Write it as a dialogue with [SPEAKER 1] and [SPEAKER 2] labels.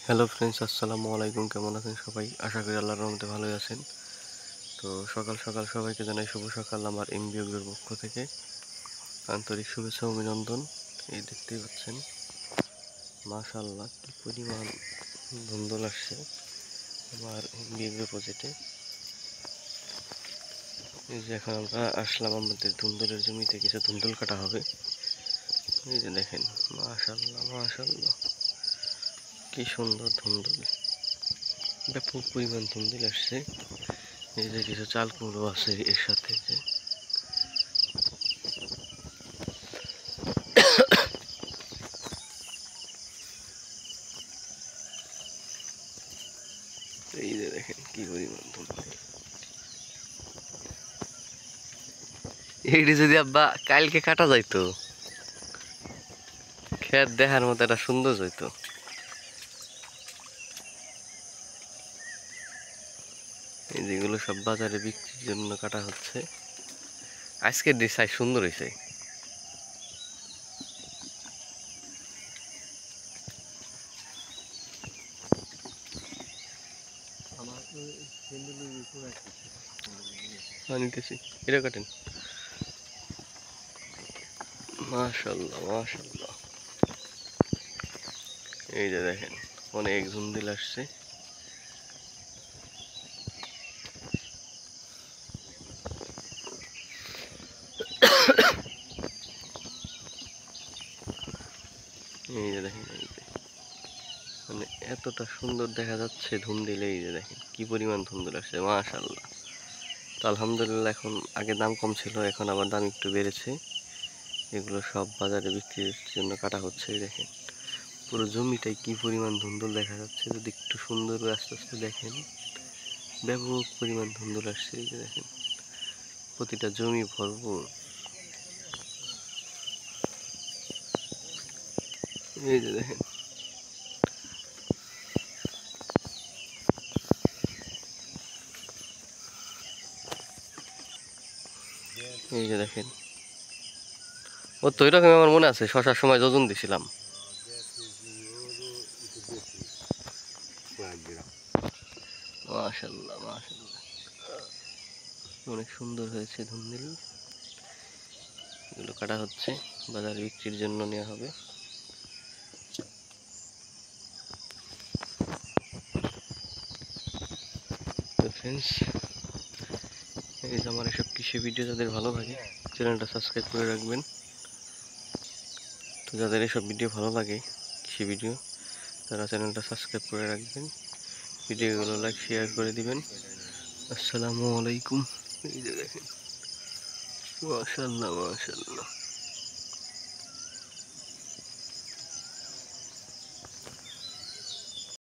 [SPEAKER 1] Hello friends, আসসালামু আলাইকুম। কেমন আছেন সবাই? আশা করি আল্লাহর রহমতে ভালোই আছেন। তো সকাল সকাল সবাইকে জানাই শুভ সকাল আমার এমবিওর পক্ষ থেকে আন্তরিক শুভেচ্ছা ও অভিনন্দন। এই দেখতেই পাচ্ছেন, মাশাআল্লাহ কি পরিমাণ ধুন্দুল আসছে আমার এমবিওর প্রজেক্টে। এই যে এখন আমরা আসলাম, আমাদের ধুন্দুলের জমিতে কিছু ধুন্দুল কাটা হবে। এই যে দেখেন, মাশাআল্লাহ মাশাআল্লাহ কি সুন্দর ধুন্দুল, ব্যাপক পরিমাণ ধুন্দুল আসছে। এই যে কিছু চাল কুমড়ো আছে এর সাথে, যে এই যে দেখেন কি পরিমাণ ধুন্দুল। এইটি যদি আব্বা কালকে কাটা যাইতো, ক্ষেত দেখার মতো একটা সুন্দর হইতো। এই যেগুলো সব বাজারে বিক্রির জন্য কাটা হচ্ছে। আজকের ডিসাই সুন্দর হয়েছে। নিতেছি, এটা কাটেন। মাশাল্লাহ মাশাল্লাহ, এই যে দেখেন অনেক ধুন্দুল আসছে। এই যে দেখেন, এই যে মানে এতটা সুন্দর দেখা যাচ্ছে ধুন্দুল। এই যে দেখেন কি পরিমাণ ধুন্দুল আসছে, মাশাল্লাহ। তো আলহামদুলিল্লাহ, এখন আগে দাম কম ছিল, এখন আবার দাম একটু বেড়েছে। এগুলো সব বাজারে বিক্রির জন্য কাটা হচ্ছে। এই দেখেন পুরো জমিটাই কি পরিমাণ ধুন্দুল দেখা যাচ্ছে। যদি একটু সুন্দর করে আস্তে আস্তে দেখেন, ব্যাপক পরিমাণ ধুন্দুল আসছে। এই যে দেখেন প্রতিটা জমি ভরপুর। এই যে দেখেন, এই যে দেখেন, ও তো এরকম আমার মনে আছে, শশার সময় যোজন দিছিলাম। মাশাল্লাহ মাশাল্লাহ, অনেক সুন্দর হয়েছে ধুন্দুল। এগুলো কাটা হচ্ছে, বাজারে বিক্রির জন্য নেওয়া হবে। তো ফ্রেন্ডস, এই যে আমার এসব কৃষি ভিডিও যাদের ভালো লাগে, চ্যানেলটা সাবস্ক্রাইব করে রাখবেন। তো যাদের এসব ভিডিও ভালো লাগে, কৃষি ভিডিও, তারা চ্যানেলটা সাবস্ক্রাইব করে রাখবেন, ভিডিওগুলো লাইক শেয়ার করে দিবেন। আসসালামু আলাইকুম। এই যে দেখেন, মাশাআল্লাহ মাশাআল্লাহ।